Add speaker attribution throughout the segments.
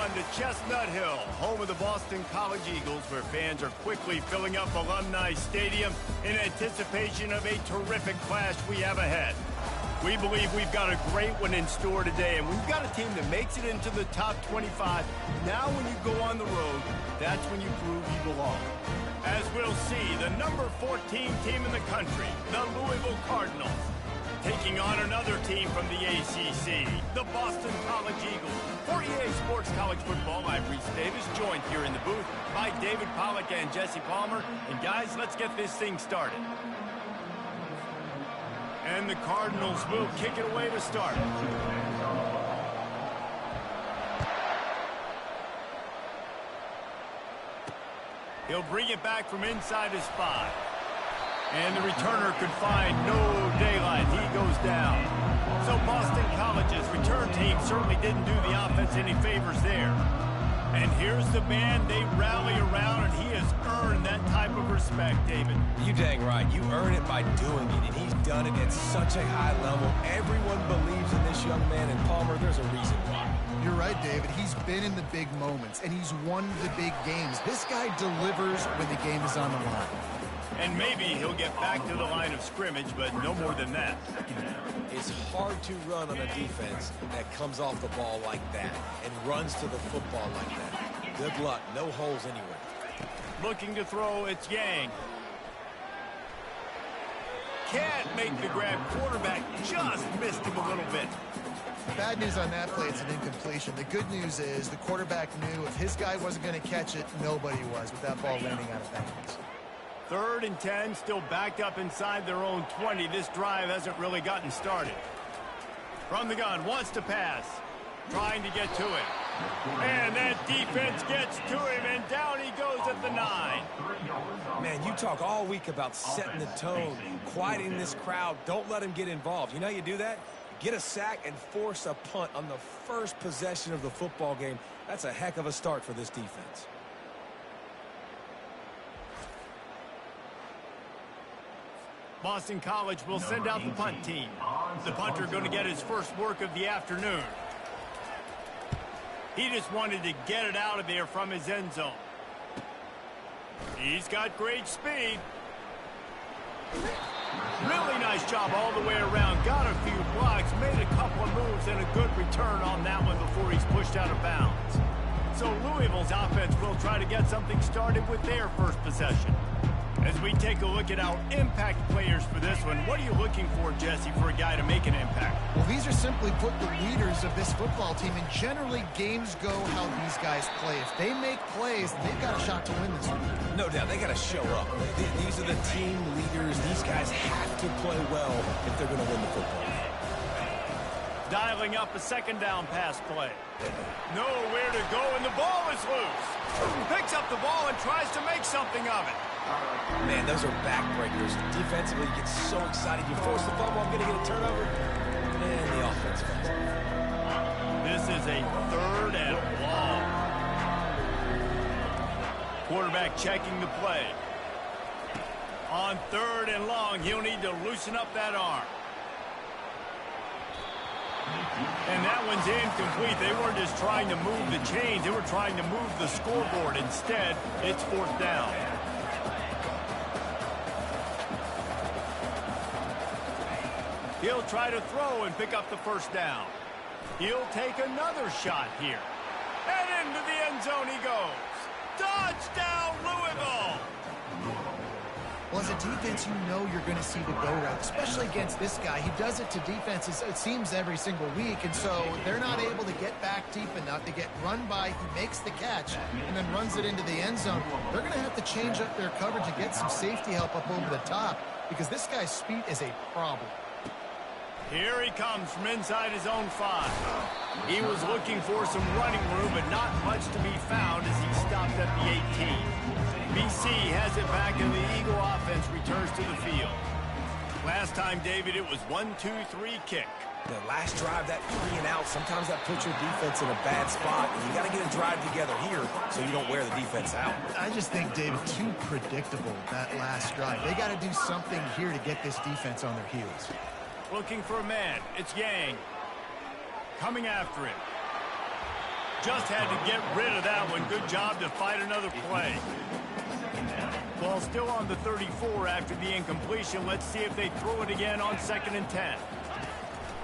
Speaker 1: on to Chestnut Hill, home of the Boston College Eagles, where fans are quickly filling up Alumni Stadium in anticipation of a terrific clash we have ahead. We believe we've got a great one in store today, and we've got a team that makes it into the top 25. Now when you go on the road, that's when you prove you belong. As we'll see, the number 14 team in the country, the Louisville Cardinals, taking on another team from the ACC, the Boston College Eagles. For EA Sports College Football, I'm Reese Davis, joined here in the booth by David Pollack and Jesse Palmer. And guys, let's get this thing started. And the Cardinals will kick it away to start. He'll bring it back from inside his 5. And the returner could find no daylight. He goes down. So Boston College's return team certainly didn't do the offense any favors there. And here's the man they rally around, and he has earned that type of respect, David.
Speaker 2: You dang right. You earn it by doing it, and he's done it at such a high level. Everyone believes in this young man, and Palmer, there's a reason why.
Speaker 3: You're right, David. He's been in the big moments, and he's won the big games. This guy delivers when the game is on the line.
Speaker 1: And maybe he'll get back to the line of scrimmage, but no more than that.
Speaker 2: It's hard to run on a defense that comes off the ball like that and runs to the football like that. Good luck. No holes anywhere.
Speaker 1: Looking to throw, it's Yang. Can't make the grab. Quarterback just missed him a little bit.
Speaker 3: Bad news on that play, it's an incompletion. The good news is the quarterback knew if his guy wasn't going to catch it, nobody was with that ball landing out of bounds.
Speaker 1: 3rd and 10, still backed up inside their own 20. This drive hasn't really gotten started. From the gun, wants to pass. Trying to get to it. And that defense gets to him, and down he goes at the 9.
Speaker 2: Man, you talk all week about setting the tone, quieting this crowd. Don't let him get involved. You know how you do that? Get a sack and force a punt on the first possession of the football game. That's a heck of a start for this defense.
Speaker 1: Boston College will send out the punt team. The punter going to get his first work of the afternoon. He just wanted to get it out of there from his end zone. He's got great speed. Really nice job all the way around. Got a few blocks, made a couple of moves, and a good return on that one before he's pushed out of bounds. So Louisville's offense will try to get something started with their first possession. As we take a look at our impact players for this one, what are you looking for, Jesse, for a guy to make an impact?
Speaker 3: Well, these are simply put the leaders of this football team, and generally games go how these guys play. If they make plays, they've got a shot to win this one.
Speaker 2: No doubt, they got to show up. These are the team leaders. These guys have to play well if they're going to win the football game.
Speaker 1: Dialing up a 2nd down pass play. Nowhere to go, and the ball is loose. Picks up the ball and tries to make something of it.
Speaker 2: Man, those are backbreakers. Defensively, you get so excited. You force the fumble, I'm going to get a turnover. And the offense comes in.
Speaker 1: This is a 3rd and long. Quarterback checking the play. On 3rd and long, he'll need to loosen up that arm. And that one's incomplete. They weren't just trying to move the chains. They were trying to move the scoreboard. Instead, it's 4th down. He'll try to throw and pick up the 1st down. He'll take another shot here. And into the end zone he goes. Touchdown, Louisville!
Speaker 3: Well, as a defense, you know you're going to see the go route, especially against this guy. He does it to defenses, it seems, every single week, and so they're not able to get back deep enough to get run by. He makes the catch and then runs it into the end zone. They're going to have to change up their coverage and get some safety help up over the top because this guy's speed is a problem.
Speaker 1: Here he comes from inside his own 5. He was looking for some running room, but not much to be found as he stopped at the 18. BC has it back, and the Eagle offense returns to the field. Last time, David, it was 1-2-3 kick.
Speaker 2: The last drive, that 3 and out, sometimes that puts your defense in a bad spot. You got to get a drive together here so you don't wear the defense out.
Speaker 3: I just think, David, too predictable, that last drive. They got to do something here to get this defense on their heels.
Speaker 1: Looking for a man. It's Yang. Coming after him. Just had to get rid of that one. Good job to fight another play. Ball still on the 34 after the incompletion. Let's see if they throw it again on 2nd and 10.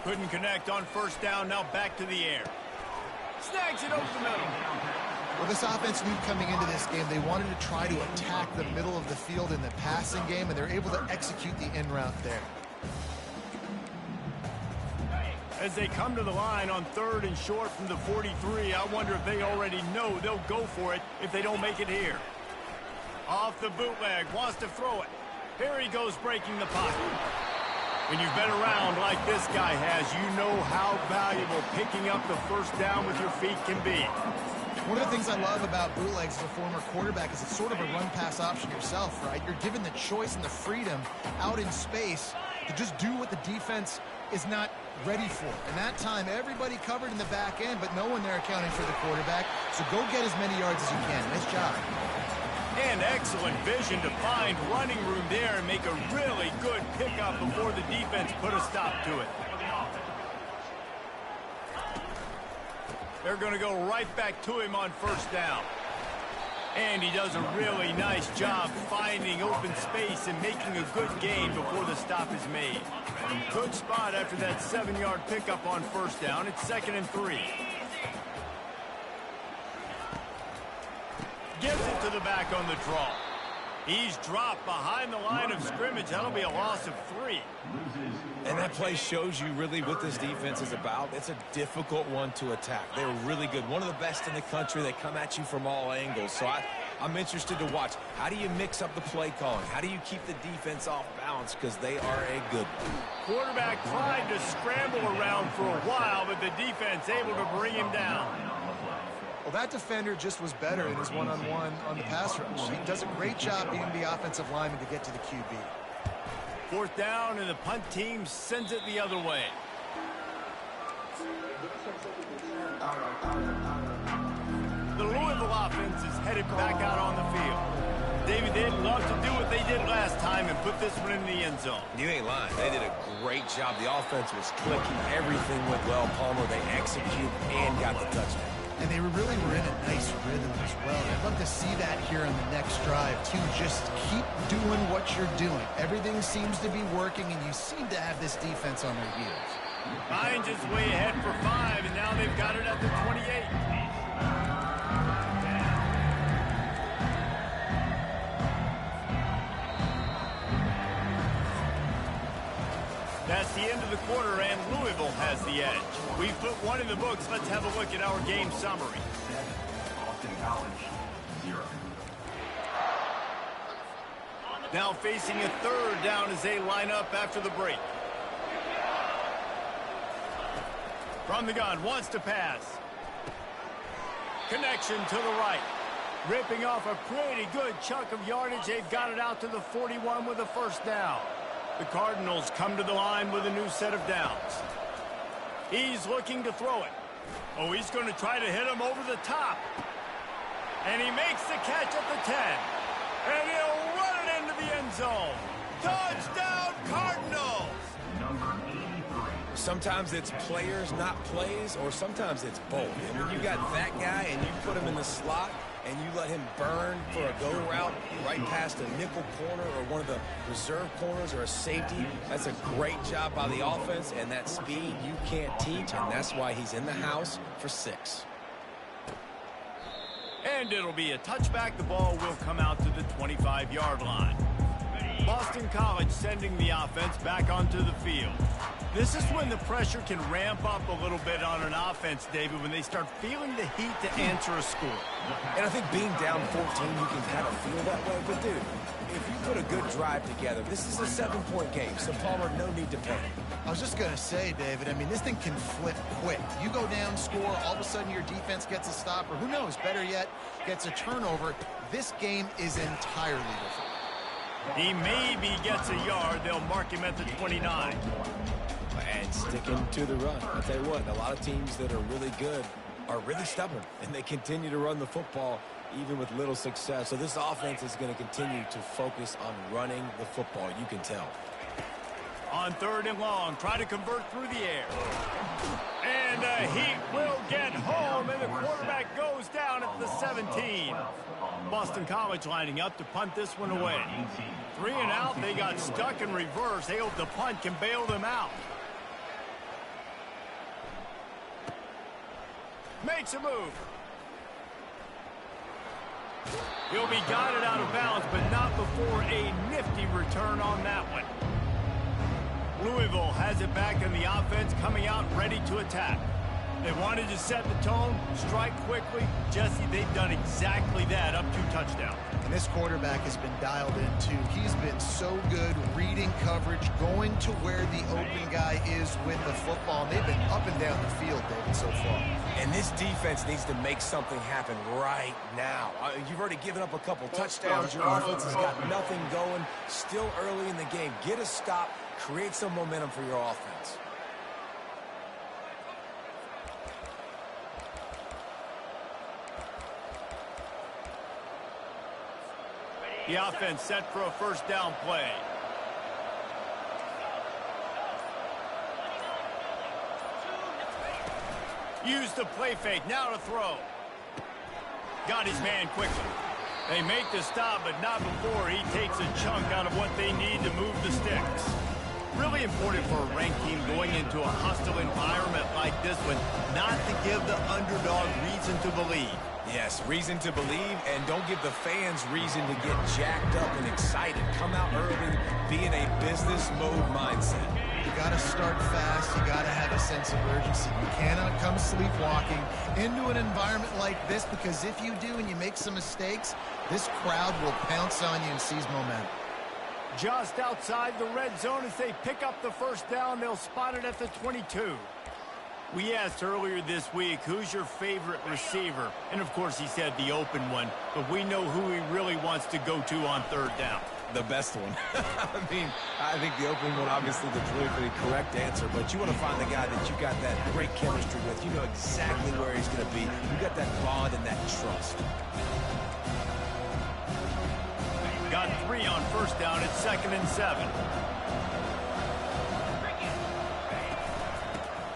Speaker 1: Couldn't connect on 1st down. Now back to the air. Snags it over the middle.
Speaker 3: Well, this offense knew coming into this game they wanted to try to attack the middle of the field in the passing game, and they're able to execute the in route there.
Speaker 1: As they come to the line on 3rd and short from the 43, I wonder if they already know they'll go for it if they don't make it here. Off the bootleg, wants to throw it. Here he goes breaking the pocket. When you've been around like this guy has, you know how valuable picking up the 1st down with your feet can be.
Speaker 3: One of the things I love about bootlegs as a former quarterback is it's sort of a run-pass option yourself, right? You're given the choice and the freedom out in space to just do what the defense is not ready for. And that time, everybody covered in the back end, but no one there accounting for the quarterback. So go get as many yards as you can. Nice job.
Speaker 1: And excellent vision to find running room there and make a really good pickup before the defense put a stop to it. They're going to go right back to him on 1st down. And he does a really nice job finding open space and making a good gain before the stop is made. Good spot after that 7-yard pickup on 1st down. It's 2nd and 3. Gives it to the back on the draw. He's dropped behind the line of scrimmage. That'll be a loss of 3.
Speaker 2: And that play shows you really what this defense is about. It's a difficult one to attack. They're really good. One of the best in the country. They come at you from all angles. So I'm interested to watch. How do you mix up the play calling? How do you keep the defense off balance? Because they are a good one.
Speaker 1: Quarterback tried to scramble around for a while, but the defense able to bring him down.
Speaker 3: Well, that defender just was better in his one-on-one on the pass rush. He does a great job beating the offensive lineman to get to the QB.
Speaker 1: 4th down, and the punt team sends it the other way. The Louisville offense is headed back out on the field. David, they'd love to do what they did last time and put this one in the end zone.
Speaker 2: You ain't lying. They did a great job. The offense was clicking. Everything went well. Palmer, they executed and got the touchdown.
Speaker 3: And they really were in a nice rhythm as well. I'd love to see that here on the next drive, too. Just keep doing what you're doing. Everything seems to be working, and you seem to have this defense on their heels.
Speaker 1: Hines is way ahead for 5, and now they've got it at the 28. That's the end of the quarter, and Louisville has the edge. We've put one in the books. Let's have a look at our game summary.
Speaker 4: Boston College, 0.
Speaker 1: Now facing a 3rd down as they line up after the break. From the gun, wants to pass. Connection to the right. Ripping off a pretty good chunk of yardage. They've got it out to the 41 with a 1st down. The Cardinals come to the line with a new set of downs. He's looking to throw it. Oh, he's going to try to hit him over the top. And he makes the catch at the 10. And he'll run it into the end zone. Touchdown, Cardinals!
Speaker 4: Number 83.
Speaker 2: Sometimes it's players, not plays, or sometimes it's both. And when you got that guy and you put him in the slot, and you let him burn for a go route right past a nickel corner or one of the reserve corners or a safety, that's a great job by the offense, and that speed you can't teach, and that's why he's in the house for 6.
Speaker 1: And it'll be a touchback. The ball will come out to the 25-yard line. Boston College sending the offense back onto the field. This is when the pressure can ramp up a little bit on an offense, David, when they start feeling the heat to answer a score.
Speaker 2: And I think being down 14, you can kind of feel that way. But, dude, if you put a good drive together, this is a 7-point game, so Palmer, no need to panic.
Speaker 3: I was just going to say, David, I mean, this thing can flip quick. You go down, score, all of a sudden your defense gets a stop, or who knows, better yet, gets a turnover. This game is entirely different.
Speaker 1: He maybe gets a yard. They'll mark him at the 29.
Speaker 2: And sticking to the run. I'll tell you what, a lot of teams that are really good are really stubborn, and they continue to run the football even with little success. So this offense is going to continue to focus on running the football. You can tell.
Speaker 1: On 3rd and long, try to convert through the air. And the Heat will get home, and the quarterback goes down at the 17. Boston College lining up to punt this one away. 3 and out, they got stuck in reverse. They hope the punt can bail them out. Makes a move. He'll be guided out of bounds, but not before a nifty return on that one. Louisville has it back in the offense, coming out ready to attack. They wanted to set the tone, strike quickly. Jesse, they've done exactly that, up 2 touchdowns.
Speaker 3: And this quarterback has been dialed in, too. He's been so good reading coverage, going to where the open guy is with the football. And they've been up and down the field, David, so far.
Speaker 2: And this defense needs to make something happen right now. You've already given up a couple touchdowns. Your offense has got nothing going. Still early in the game. Get a stop. Create some momentum for your offense.
Speaker 1: The offense set for a 1st down play. Use the play fake. Now to throw. Got his man quickly. They make the stop, but not before he takes a chunk out of what they need to move the sticks. Really important for a ranked team going into a hostile environment like this one, not to give the underdog reason to believe.
Speaker 2: Yes, reason to believe, and don't give the fans reason to get jacked up and excited. Come out early, be in a business mode mindset.
Speaker 3: You got to start fast. You got to have a sense of urgency. You cannot come sleepwalking into an environment like this, because if you do and you make some mistakes, this crowd will pounce on you and seize momentum.
Speaker 1: Just outside the red zone as they pick up the 1st down. They'll spot it at the 22. We asked earlier this week, who's your favorite receiver? And, of course, he said the open one. But we know who he really wants to go to on 3rd down.
Speaker 2: The best one. I think the open one, obviously, the politically correct answer. But you want to find the guy that you got that great chemistry with. You know exactly where he's going to be. You got that bond and that trust.
Speaker 1: Got 3 on 1st down at 2nd and 7.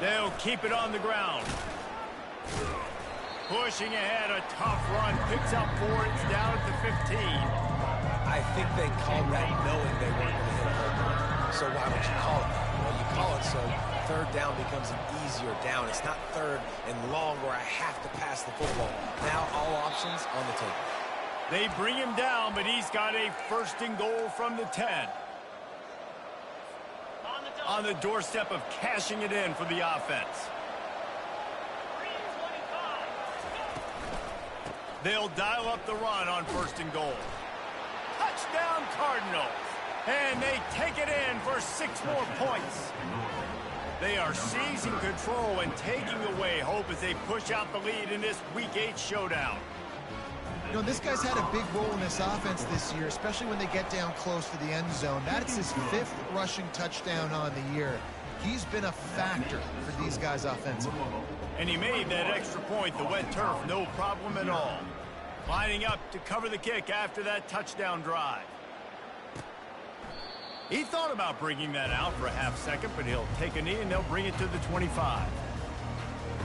Speaker 1: They'll keep it on the ground. Pushing ahead, a tough run. Picks up 4. It's down at the 15.
Speaker 2: I think they called that knowing they weren't going to hit a home run. So why would you call it that? Well, you call it so 3rd down becomes an easier down. It's not 3rd and long where I have to pass the football. Now all options on the table.
Speaker 1: They bring him down, but he's got a 1st and goal from the 10. On the doorstep of cashing it in for the offense. They'll dial up the run on 1st and goal. Touchdown Cardinals. And they take it in for 6 more points. They are seizing control and taking away hope as they push out the lead in this Week 8 showdown.
Speaker 3: You know, this guy's had a big role in this offense this year, especially when they get down close to the end zone. That's his 5th rushing touchdown on the year. He's been a factor for these guys offensively.
Speaker 1: And he made that extra point, the wet turf, no problem at all. Lining up to cover the kick after that touchdown drive. He thought about bringing that out for a half second, but he'll take a knee and they'll bring it to the 25.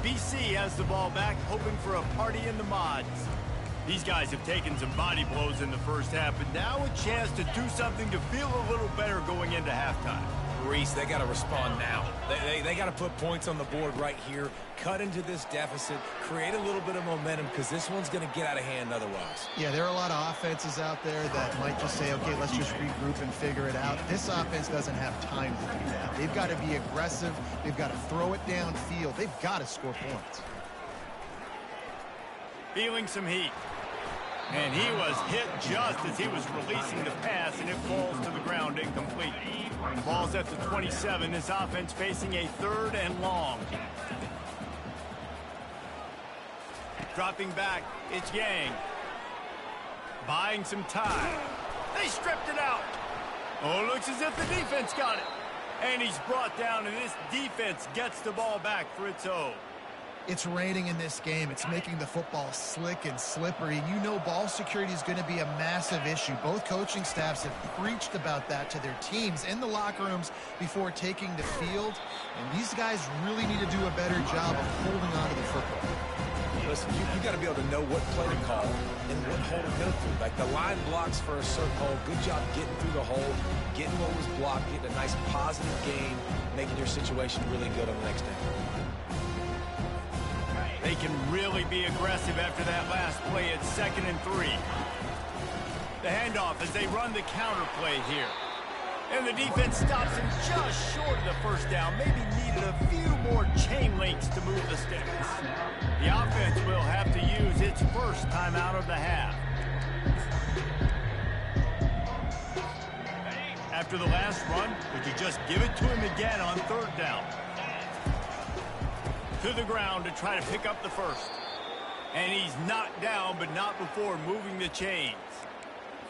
Speaker 1: BC has the ball back, hoping for a party in the mods. These guys have taken some body blows in the 1st half, but now a chance to do something to feel a little better going into halftime.
Speaker 2: Reese, they got to respond now. They got to put points on the board right here, cut into this deficit, create a little bit of momentum, because this one's going to get out of hand otherwise.
Speaker 3: Yeah, there are a lot of offenses out there that might just say, okay, let's just regroup and figure it out. This offense doesn't have time to do that. They've got to be aggressive. They've got to throw it downfield. They've got to score points.
Speaker 1: Feeling some heat. And he was hit just as he was releasing the pass, and it falls to the ground incomplete. The ball's at the 27. This offense facing a 3rd and long. Dropping back, it's Yang. Buying some time. They stripped it out. Oh, looks as if the defense got it. And he's brought down, and this defense gets the ball back for its own.
Speaker 3: It's raining in this game. It's making the football slick and slippery. And you know ball security is going to be a massive issue. Both coaching staffs have preached about that to their teams in the locker rooms before taking the field. And these guys really need to do a better job of holding on to the football.
Speaker 2: Listen, you got to be able to know what play to call and what hole to go through. Like the line blocks for a certain hole. Good job getting through the hole, getting what was blocked, getting a nice positive gain, making your situation really good on the next day.
Speaker 1: They can really be aggressive after that last play at 2nd and 3. The handoff as they run the counter play here. And the defense stops him just short of the first down. Maybe needed a few more chain links to move the sticks. The offense will have to use its first timeout of the half. After the last run, would you just give it to him again on 3rd down? To the ground to try to pick up the first. And he's knocked down, but not before moving the chains.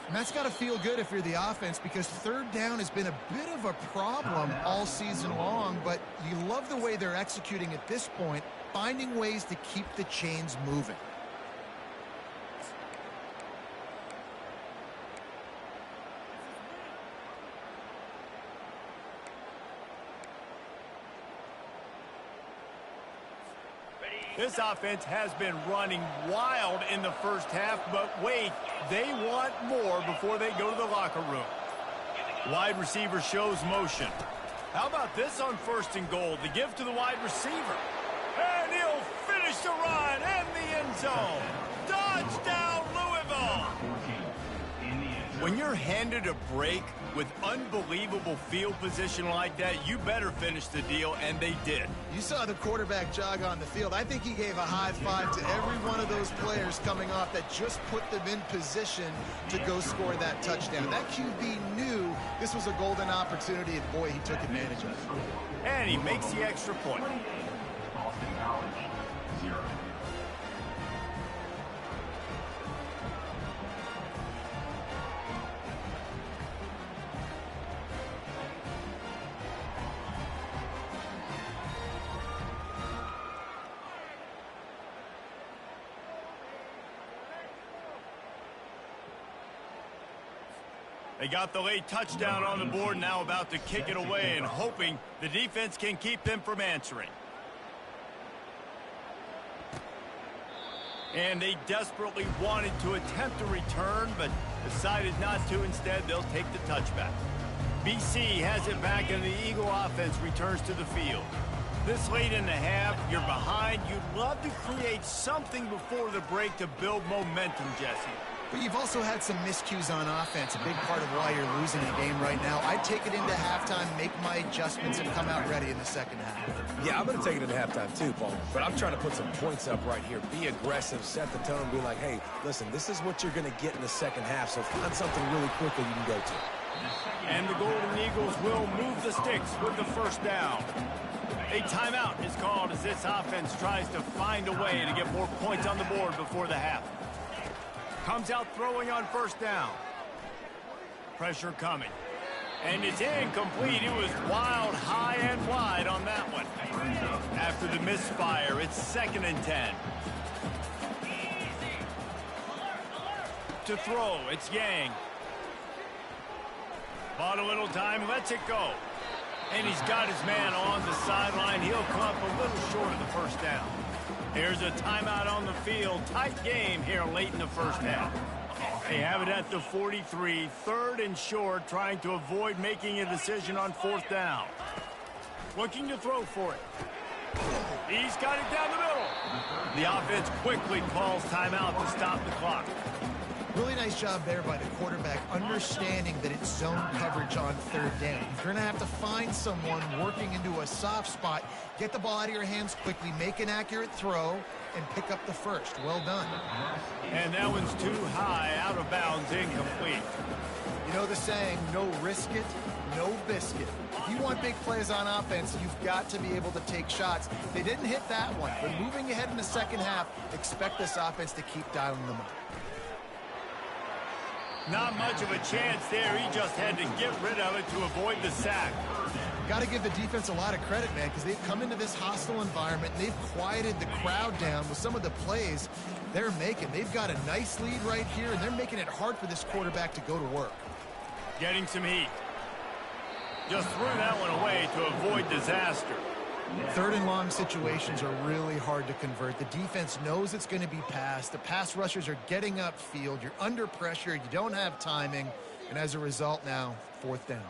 Speaker 3: And that's got to feel good if you're the offense, because 3rd down has been a bit of a problem all season long, but you love the way they're executing at this point, finding ways to keep the chains moving.
Speaker 1: This offense has been running wild in the first half, but wait, they want more before they go to the locker room. Wide receiver shows motion. How about this on 1st and goal? The give to the wide receiver. And he'll finish the run in the end zone. Touchdown, Louisville! When you're handed a break with unbelievable field position like that, you better finish the deal, and they did.
Speaker 3: You saw the quarterback jog on the field. I think he gave a high five to every one of those players coming off that just put them in position to go score that touchdown. That QB knew this was a golden opportunity, and boy, he took advantage of it.
Speaker 1: And he makes the extra point.
Speaker 4: Boston College, 0.
Speaker 1: They got the late touchdown on the board, now about to kick it away and hoping the defense can keep them from answering. And they desperately wanted to attempt a return, but decided not to. Instead, they'll take the touchback. BC has it back, and the Eagle offense returns to the field. This late in the half, you're behind. You'd love to create something before the break to build momentum, Jesse.
Speaker 3: But you've also had some miscues on offense, a big part of why you're losing the game right now. I'd take it into halftime, make my adjustments, and come out ready in the second half.
Speaker 2: Yeah, I'm going to take it into halftime too, Paul. But I'm trying to put some points up right here. Be aggressive, set the tone, be like, hey, listen, this is what you're going to get in the second half, so find something really quickly you can go to.
Speaker 1: And the Golden Eagles will move the sticks with the first down. A timeout is called as this offense tries to find a way to get more points on the board before the half. Comes out throwing on 1st down. Pressure coming. And it's incomplete. It was wild, high and wide on that one. After the misfire, it's 2nd and 10. To throw, it's Yang. Bought a little time, lets it go. And he's got his man on the sideline. He'll come up a little short of the first down. Here's a timeout on the field. Tight game here late in the first half. They have it at the 43, 3rd and short, trying to avoid making a decision on 4th down. Looking to throw for it. He's got it down the middle. The offense quickly calls timeout to stop the clock.
Speaker 3: Really nice job there by the quarterback, understanding that it's zone coverage on 3rd down. You're going to have to find someone working into a soft spot, get the ball out of your hands quickly, make an accurate throw, and pick up the first. Well done.
Speaker 1: And that one's too high, out of bounds, incomplete.
Speaker 3: You know the saying, no risk it, no biscuit. If you want big plays on offense, you've got to be able to take shots. They didn't hit that one, but moving ahead in the second half, expect this offense to keep dialing them up.
Speaker 1: Not much of a chance there. He just had to get rid of it to avoid the sack.
Speaker 3: got to give the defense a lot of credit, man, because they've come into this hostile environment, and they've quieted the crowd down with some of the plays they're making. They've got a nice lead right here, and they're making it hard for this quarterback to go to work.
Speaker 1: Getting some heat. Just threw that one away to avoid disaster.
Speaker 3: Third and long situations are really hard to convert. The defense knows it's going to be passed. The pass rushers are getting upfield. You're under pressure. You don't have timing. And as a result now, fourth down.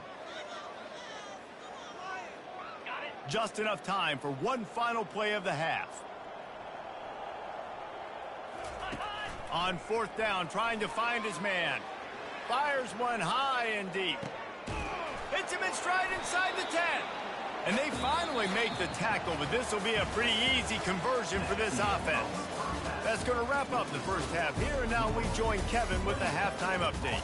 Speaker 1: Just enough time for one final play of the half. On fourth down, trying to find his man. Fires one high and deep. Hits him in stride inside the 10. And they finally make the tackle, but this will be a pretty easy conversion for this offense. That's going to wrap up the first half here, and now we join Kevin with the halftime update.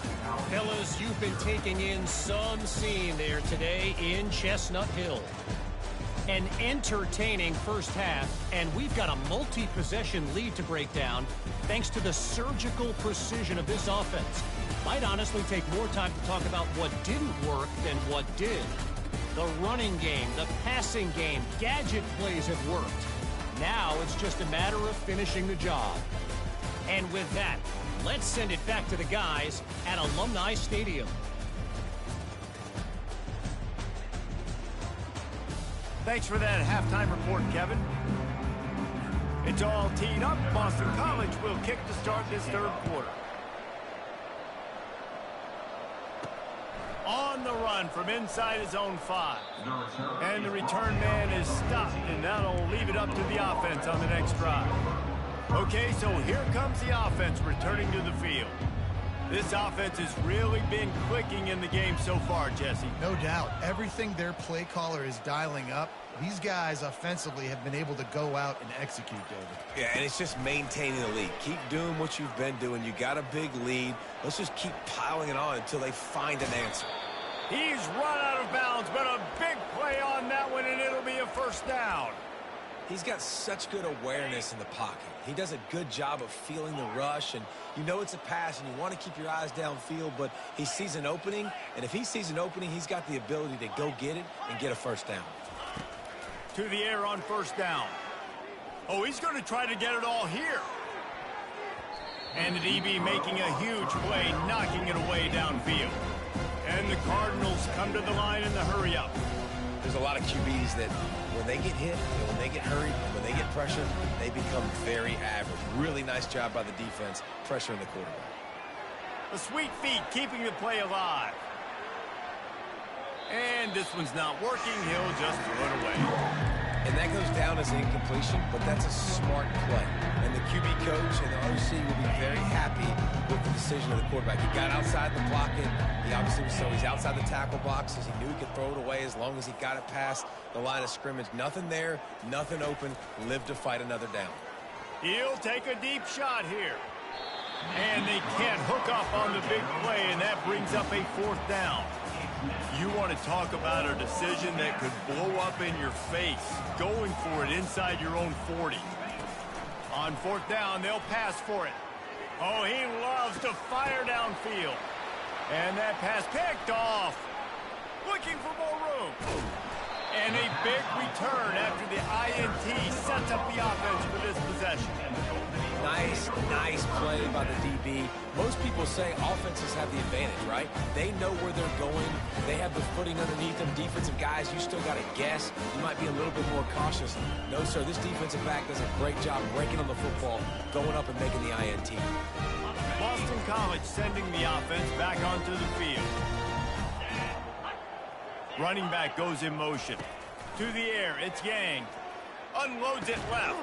Speaker 5: Fellas, you've been taking in some scene there today in Chestnut Hill. An entertaining first half, and we've got a multi-possession lead to break down thanks to the surgical precision of this offense. Might honestly take more time to talk about what didn't work than what did. The running game, the passing game, gadget plays have worked. Now it's just a matter of finishing the job. And with that, let's send it back to the guys at Alumni Stadium.
Speaker 1: Thanks for that halftime report, Kevin. It's all teed up. Boston College will kick to start this third quarter. On the run from inside his own 5. And the return man is stopped, and that'll leave it up to the offense on the next drive. Okay, so here comes the offense returning to the field. This offense has really been clicking in the game so far, Jesse.
Speaker 3: No doubt. Everything their play caller is dialing up, these guys offensively have been able to go out and execute, David.
Speaker 2: Yeah, and it's just maintaining the lead. Keep doing what you've been doing. You got a big lead. Let's just keep piling it on until they find an answer.
Speaker 1: He's run out of bounds, but a big play on that one, and it'll be a first down.
Speaker 2: He's got such good awareness in the pocket. He does a good job of feeling the rush, and you know it's a pass, and you want to keep your eyes downfield, but he sees an opening, and if he sees an opening, he's got the ability to go get it and get a first down.
Speaker 1: To the air on first down. Oh, he's going to try to get it all here. And the DB making a huge play, knocking it away downfield. And the Cardinals come to the line in the hurry-up.
Speaker 2: There's a lot of QBs that when they get hit, and when they get hurried, when they get pressured, they become very average. Really nice job by the defense, pressuring the quarterback.
Speaker 1: The sweet feet keeping the play alive. And this one's not working. He'll just throw it away.
Speaker 2: And that goes down as an incompletion, but that's a smart play. And the QB coach and the OC will be very happy with the decision of the quarterback. He got outside the pocket. He obviously was so he's outside the tackle boxes. He knew he could throw it away as long as he got it past the line of scrimmage. Nothing there, nothing open. Live to fight another down.
Speaker 1: He'll take a deep shot here. And they can't hook up on the big play, and that brings up a fourth down. You want to talk about a decision that could blow up in your face, going for it inside your own 40. On fourth down, they'll pass for it. Oh, he loves to fire downfield. And that pass picked off. Looking for more room. And a big return after the INT sets up the offense for this possession.
Speaker 2: Nice play by the DB. Most people say offenses have the advantage, right? They know where they're going. They have the footing underneath them. Defensive guys, you still got to guess. You might be a little bit more cautious. No, sir, this defensive back does a great job breaking on the football, going up and making the INT.
Speaker 1: Boston College sending the offense back onto the field. Running back goes in motion. To the air, it's Yang. Unloads it left.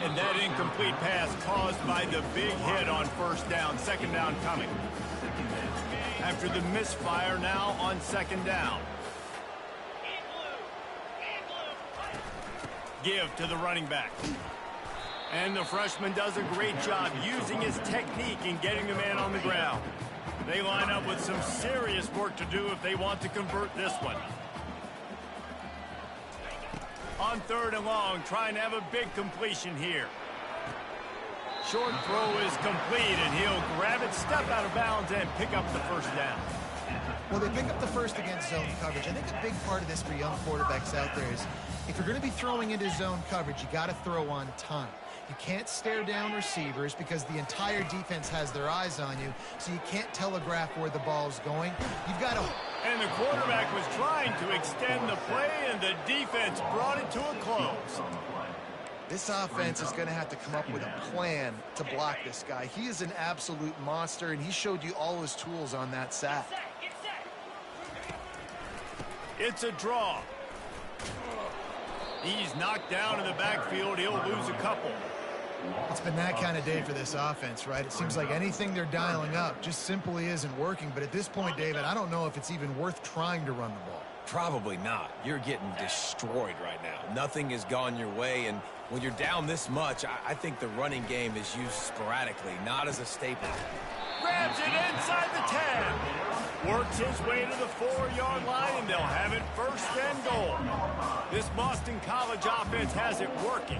Speaker 1: And that incomplete pass caused by the big hit on first down. Second down coming. After the misfire, now on second down. Give to the running back. And the freshman does a great job using his technique in getting the man on the ground. They line up with some serious work to do if they want to convert this one. On third and long, trying to have a big completion here. Short throw is complete, and he'll grab it, step out of bounds, and pick up the first down.
Speaker 3: Well, they pick up the first against zone coverage. I think a big part of this for young quarterbacks out there is if you're going to be throwing into zone coverage, you got to throw on time. You can't stare down receivers because the entire defense has their eyes on you, so you can't telegraph where the ball's going. You've got to...
Speaker 1: And the quarterback was trying to extend the play, and the defense brought it to a close.
Speaker 3: This offense is going to have to come up with a plan to block this guy. He is an absolute monster, and he showed you all his tools on that sack.
Speaker 1: It's a draw. He's knocked down in the backfield. He'll lose a couple.
Speaker 3: It's been that kind of day for this offense, right? It seems like anything they're dialing up just simply isn't working. But at this point, David, I don't know if it's even worth trying to run the ball.
Speaker 2: Probably not. You're getting destroyed right now. Nothing has gone your way, and when you're down this much, I think the running game is used sporadically, not as a staple.
Speaker 1: Grabs it inside the 10. Works his way to the 4-yard line, and they'll have it first and goal. This Boston College offense has it working.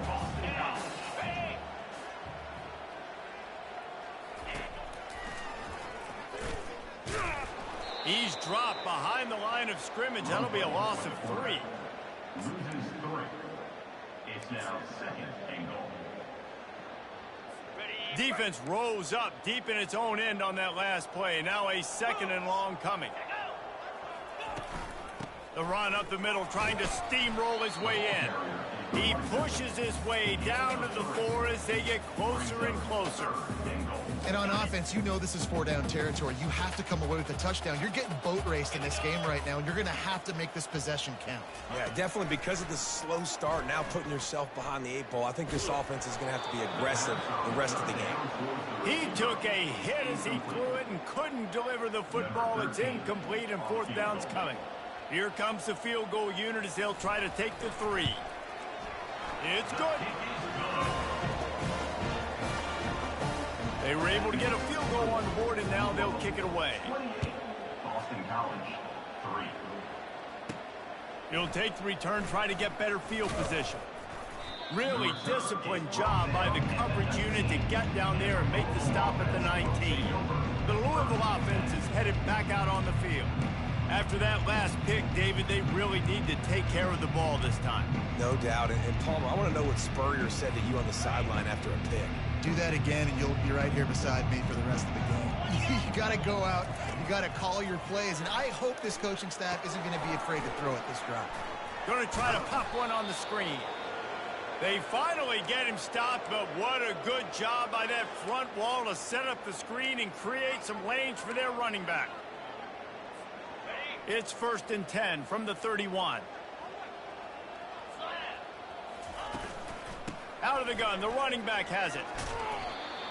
Speaker 1: He's dropped behind the line of scrimmage. That'll be a loss of 3.
Speaker 4: Loses 3. It's now second and goal.
Speaker 1: Defense rose up deep in its own end on that last play. Now a second and long coming. The run up the middle, trying to steamroll his way in. He pushes his way down to the 4 as they get closer and closer.
Speaker 3: And on offense, you know this is 4-down territory. You have to come away with a touchdown. You're getting boat raced in this game right now, and you're going to have to make this possession count.
Speaker 2: Yeah, definitely because of the slow start, now putting yourself behind the 8 ball. I think this offense is going to have to be aggressive the rest of the game.
Speaker 1: He took a hit as he threw it and couldn't deliver the football. It's incomplete, and 4th down's coming. Here comes the field goal unit as they'll try to take the 3. It's good. They were able to get a field goal on the board, and now they'll kick it away.
Speaker 4: Boston College, 3.
Speaker 1: He'll take the return, try to get better field position. Really disciplined job by the coverage unit to get down there and make the stop at the 19. The Louisville offense is headed back out on the field. After that last pick, David, they really need to take care of the ball this time.
Speaker 2: No doubt. And Palmer, I want to know what Spurrier said to you on the sideline after a pick.
Speaker 3: Do that again, and you'll be right here beside me for the rest of the game. You got to go out. You got to call your plays. And I hope this coaching staff isn't going to be afraid to throw it this drive.
Speaker 1: Going to try to pop one on the screen. They finally get him stopped, but what a good job by that front wall to set up the screen and create some lanes for their running back. It's 1st and 10 from the 31. Out of the gun, the running back has it.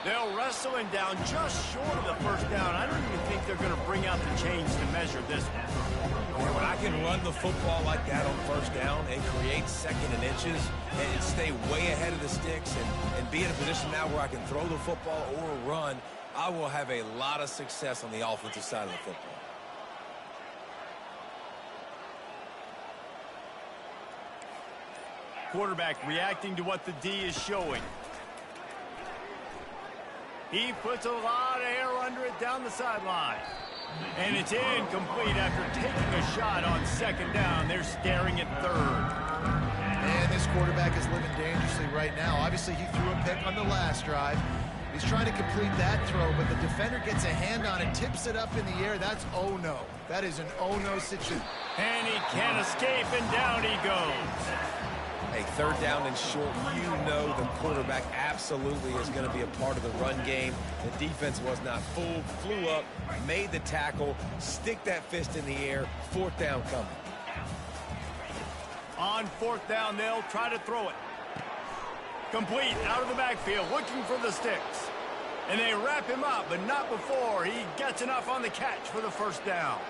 Speaker 1: They'll wrestle him down just short of the 1st down. I don't even think they're going to bring out the chains to measure this one.
Speaker 2: When I can run the football like that on 1st down and create 2nd and inches and stay way ahead of the sticks and be in a position now where I can throw the football or run, I will have a lot of success on the offensive side of the football.
Speaker 1: Quarterback reacting to what the D is showing. He puts a lot of air under it down the sideline. And it's incomplete after taking a shot on 2nd down. They're staring at 3rd.
Speaker 3: Man, this quarterback is living dangerously right now. Obviously, he threw a pick on the last drive. He's trying to complete that throw, but the defender gets a hand on it, tips it up in the air. That's oh no. That is an oh no situation.
Speaker 1: And he can't escape, and down he goes.
Speaker 2: Hey, 3rd down and short, you know the quarterback absolutely is going to be a part of the run game. The defense was not fooled, flew up, made the tackle, stick that fist in the air, 4th down coming.
Speaker 1: On 4th down, they'll try to throw it. Complete, out of the backfield, looking for the sticks. And they wrap him up, but not before he gets enough on the catch for the 1st down.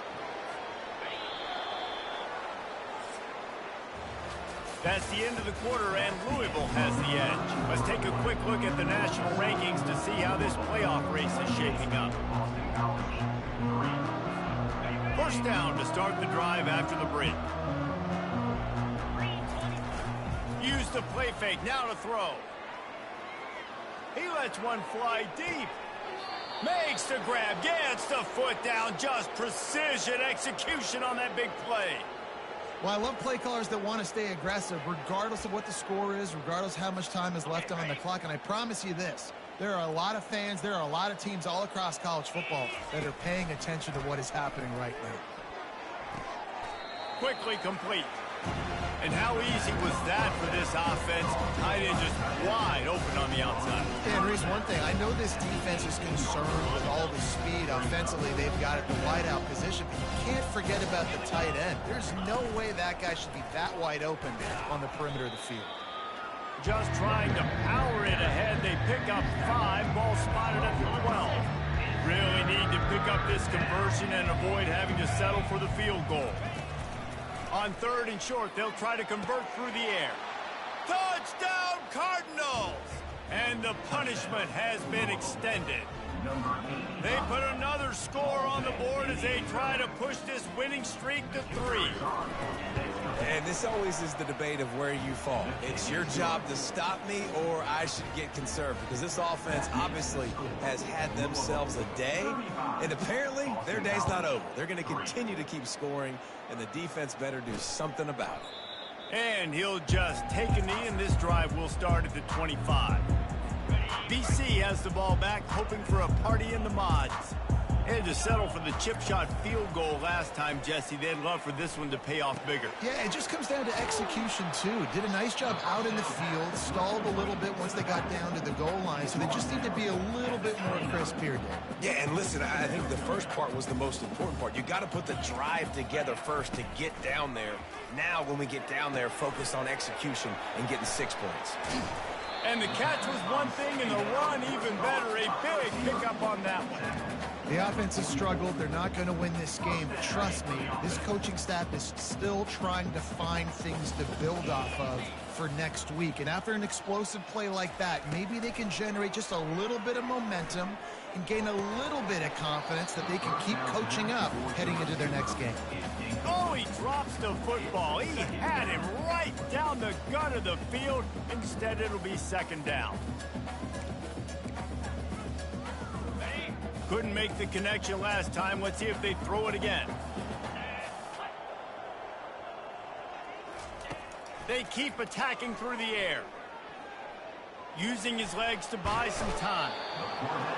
Speaker 1: That's the end of the quarter, and Louisville has the edge. Let's take a quick look at the national rankings to see how this playoff race is shaping up. 1st down to start the drive after the break. Use the play fake, now to throw. He lets one fly deep. Makes the grab, gets the foot down, just precision execution on that big play.
Speaker 3: Well, I love play callers that want to stay aggressive regardless of what the score is, regardless how much time is left on the clock. And I promise you this, there are a lot of fans, there are a lot of teams all across college football that are paying attention to what is happening right now.
Speaker 1: Quickly complete. And how easy was that for this offense? Tight end just wide open on the outside.
Speaker 3: And Reese, one thing, I know this defense is concerned with all the speed offensively they've got at the wideout position, but you can't forget about the tight end. There's no way that guy should be that wide open on the perimeter of the field.
Speaker 1: Just trying to power it ahead. They pick up 5, ball spotted at the 12. Really need to pick up this conversion and avoid having to settle for the field goal. On 3rd and short, they'll try to convert through the air. Touchdown, Cardinals! And the punishment has been extended. They put another score on the board as they try to push this winning streak to 3.
Speaker 2: And this always is the debate of where you fall. It's your job to stop me or I should get conservative, because this offense obviously has had themselves a day, and apparently their day's not over. They're going to continue to keep scoring, and the defense better do something about it.
Speaker 1: And he'll just take a knee, and this drive will start at the 25. BC has the ball back, hoping for a party in the mods. They had to settle for the chip shot field goal last time, Jesse. They'd love for this one to pay off bigger.
Speaker 3: Yeah, it just comes down to execution, too. Did a nice job out in the field, stalled a little bit once they got down to the goal line, so they just need to be a little bit more crisp here, Dave.
Speaker 2: Yeah, and listen, I think the first part was the most important part. You got to put the drive together first to get down there. Now, when we get down there, focus on execution and getting 6 points.
Speaker 1: And the catch was one thing, and the run even better. A big pickup on that one.
Speaker 3: The offense has struggled. They're not going to win this game. But trust me, this coaching staff is still trying to find things to build off of for next week. And after an explosive play like that, maybe they can generate just a little bit of momentum and gain a little bit of confidence that they can keep coaching up heading into their next game.
Speaker 1: Oh, he drops the football. He had him right down the gut of the field. Instead, it'll be 2nd down. Couldn't make the connection last time. Let's see if they throw it again. They keep attacking through the air, using his legs to buy some time.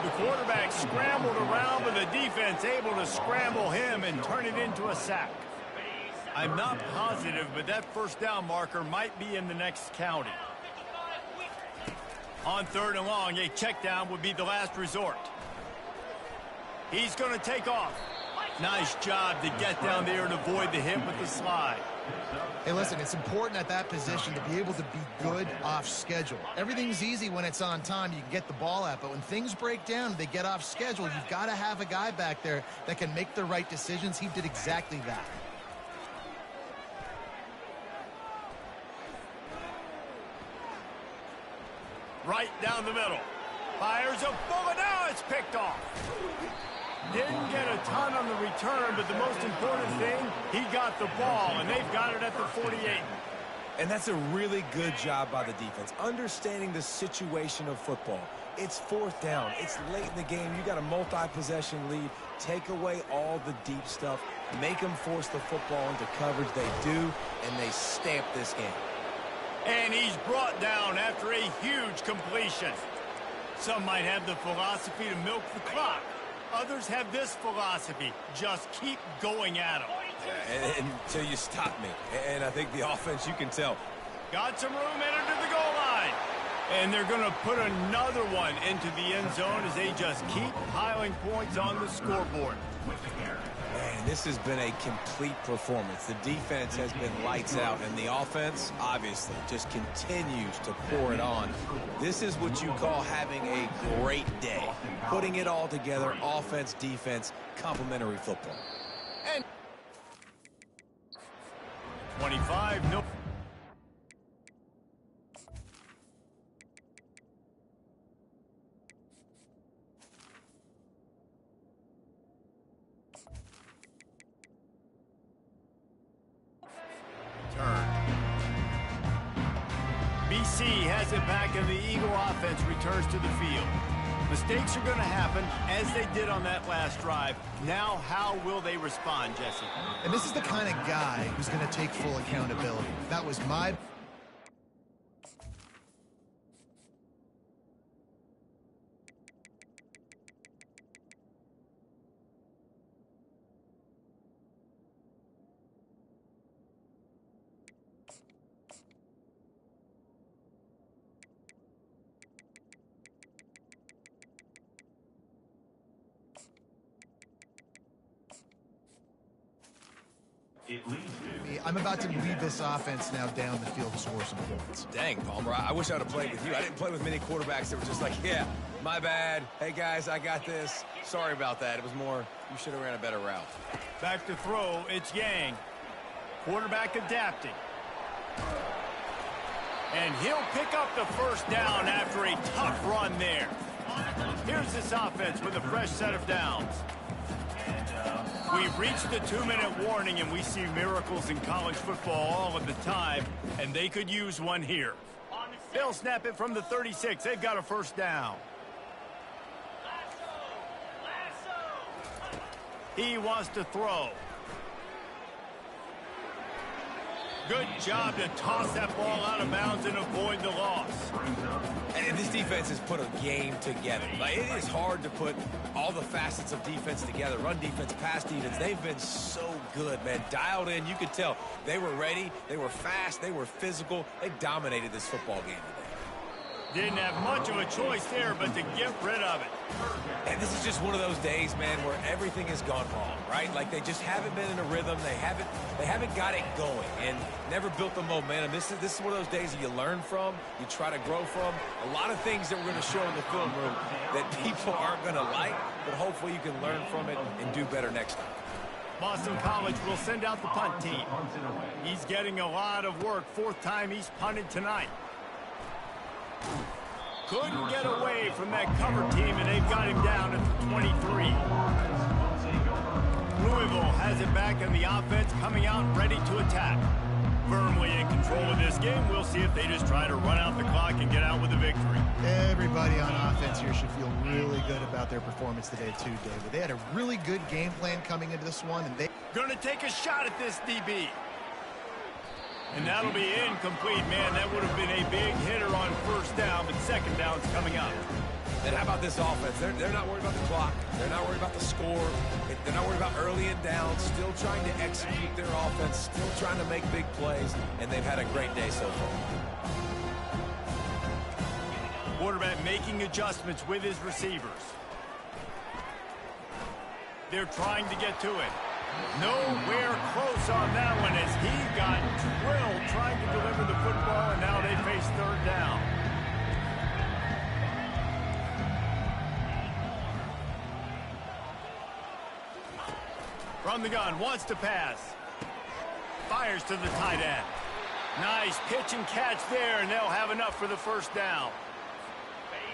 Speaker 1: The quarterback scrambled around, but the defense able to scramble him and turn it into a sack. I'm not positive, but that 1st down marker might be in the next county. On 3rd and long, a check down would be the last resort. He's going to take off. Nice job to get down there and avoid the hit with the slide.
Speaker 3: Hey, listen, it's important at that position to be able to be good off schedule. Everything's easy when it's on time. You can get the ball out, but when things break down, they get off schedule. You've got to have a guy back there that can make the right decisions. He did exactly that.
Speaker 1: Right down the middle. Fires a bullet. Now it's picked off. Didn't get a ton on the return, but the most important thing, he got the ball, and they've got it at the 48.
Speaker 2: And that's a really good job by the defense, understanding the situation of football. It's 4th down. It's late in the game. You got a multi-possession lead. Take away all the deep stuff. Make them force the football into coverage. They do, and they stamp this game.
Speaker 1: And he's brought down after a huge completion. Some might have the philosophy to milk the clock. Others have this philosophy. Just keep going at them.
Speaker 2: And until you stop me. And I think the offense, you can tell.
Speaker 1: Got some room, entered to the goal line. And they're going to put another one into the end zone as they just keep piling points on the scoreboard.
Speaker 2: Man, this has been a complete performance. The defense has been lights out, and the offense, obviously, just continues to pour it on. This is what you call having a great day. Putting it all together, offense, defense, complementary football.
Speaker 1: And 25, no. BC has it back, and the Eagle offense returns to the field. Mistakes are going to happen, as they did on that last drive. Now, how will they respond, Jesse?
Speaker 3: And this is the kind of guy who's going to take full accountability. That was my...
Speaker 4: It leads to
Speaker 3: I'm about to lead this offense now down the field to score some points.
Speaker 2: Dang, Palmer, I wish I would have played with you. I didn't play with many quarterbacks that were just like, yeah, my bad. Hey, guys, I got this. Sorry about that. It was more, you should have ran a better route.
Speaker 1: Back to throw, it's Yang. Quarterback adapting. And he'll pick up the first down after a tough run there. Here's this offense with a fresh set of downs. We've reached the 2-minute warning, and we see miracles in college football all of the time, and they could use one here. They'll snap it from the 36. They've got a first down. He wants to throw. Good job to toss that ball out of bounds and avoid the loss.
Speaker 2: And this defense has put a game together. Like, it is hard to put all the facets of defense together. Run defense, pass defense. They've been so good, man. Dialed in. You could tell they were ready. They were fast. They were physical. They dominated this football game today.
Speaker 1: Didn't have much of a choice there, but to get rid of it.
Speaker 2: And this is just one of those days, man, where everything has gone wrong, right? Like, they just haven't been in a rhythm. They haven't got it going and never built the momentum. This is one of those days that you learn from, you try to grow from. A lot of things that we're going to show in the film room that people aren't going to like, but hopefully you can learn from it and do better next time.
Speaker 1: Boston College will send out the punt team. He's getting a lot of work. Fourth time he's punted tonight. Couldn't get away from that cover team, and they've got him down at the 23. Louisville has it back, and the offense coming out ready to attack. Firmly in control of this game. We'll see if they just try to run out the clock and get out with a victory.
Speaker 3: Everybody on offense here should feel really good about their performance today, too, David. They had a really good game plan coming into this one, and they...
Speaker 1: Going to take a shot at this DB. And that'll be incomplete, man. That would have been a big hitter on first down, but second down's coming up.
Speaker 2: And how about this offense? They're not worried about the clock. They're not worried about the score. They're not worried about early and down. Still trying to execute their offense. Still trying to make big plays. And they've had a great day so far.
Speaker 1: Quarterback making adjustments with his receivers. They're trying to get to it. Nowhere close on that one as he got drilled trying to deliver the football, and now they face third down. From the gun, wants to pass. Fires to the tight end. Nice pitch and catch there, and they'll have enough for the first down.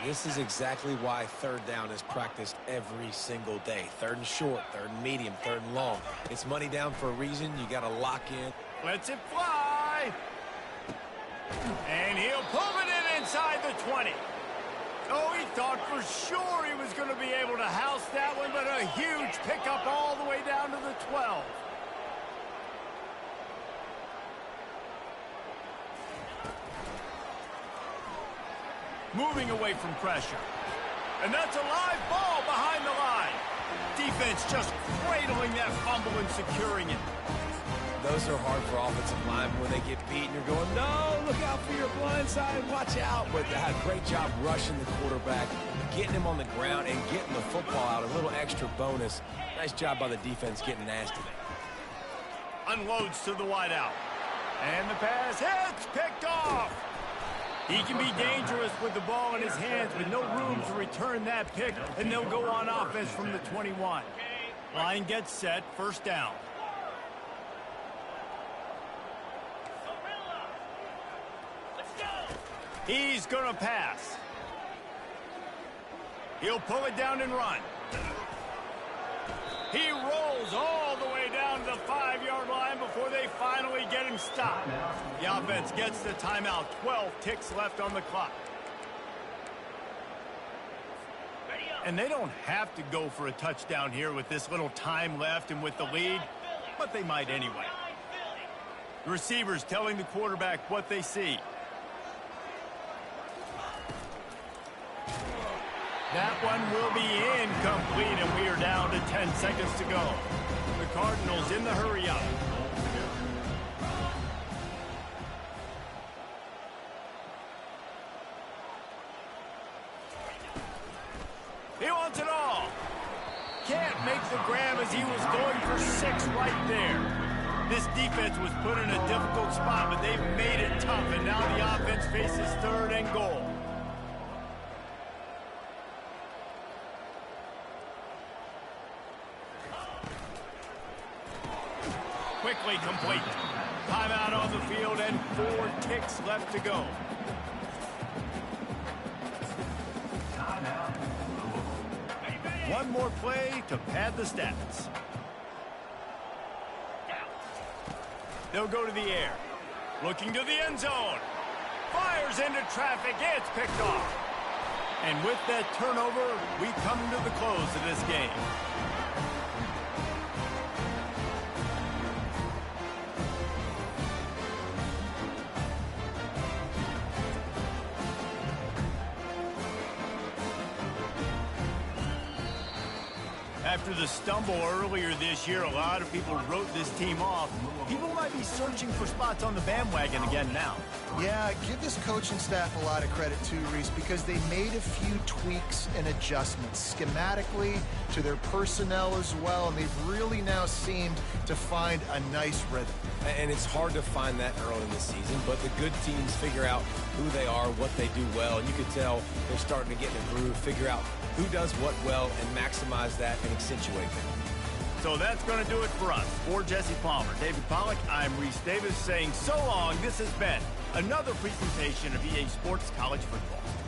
Speaker 2: This is exactly why third down is practiced every single day. Third and short, third and medium, third and long. It's money down for a reason. You got to lock in.
Speaker 1: Lets it fly. And he'll pull it in inside the 20. Oh, he thought for sure he was going to be able to house that one, but a huge pickup all the way down to the 12. Moving away from pressure. And that's a live ball behind the line. Defense just cradling that fumble and securing it.
Speaker 2: Those are hard for offensive linemen when they get beat and you're going, no, look out for your blind side, watch out. But they had a great job rushing the quarterback, getting him on the ground and getting the football out, a little extra bonus. Nice job by the defense getting nasty.
Speaker 1: Unloads to the wideout. And the pass hits, picked off. He can be dangerous with the ball in his hands, but no room to return that pick, and they'll go on offense from the 21. Line gets set, first down. He's going to pass. He'll pull it down and run. He rolls all the way down to the 5-yard line before they finally get him stopped. The offense gets the timeout. 12 ticks left on the clock. And they don't have to go for a touchdown here with this little time left and with the lead, but they might anyway. The receivers telling the quarterback what they see. That one will be incomplete, and we are down to 10 seconds to go. The Cardinals in the hurry up. He wants it all. Can't make the grab as he was going for 6 right there. This defense was put in a difficult spot, but they've made it tough, and now the offense faces 3rd and goal. Quickly complete. Timeout on the field and 4 ticks left to go. One more play to pad the stats. They'll go to the air. Looking to the end zone. Fires into traffic. It's picked off. And with that turnover, we come to the close of this game. After the stumble earlier this year, a lot of people wrote this team off. People might be searching for spots on the bandwagon again now.
Speaker 3: Yeah, give this coaching staff a lot of credit too, Reese, because they made a few tweaks and adjustments schematically to their personnel as well, and they've really now seemed to find a nice rhythm.
Speaker 2: And it's hard to find that early in the season, but the good teams figure out who they are, what they do well, and you can tell they're starting to get in a groove, figure out who does what well, and maximize that and accentuate that.
Speaker 1: So that's going to do it for us. For Jesse Palmer, David Pollack, I'm Reese Davis saying so long. This has been another presentation of EA Sports College Football.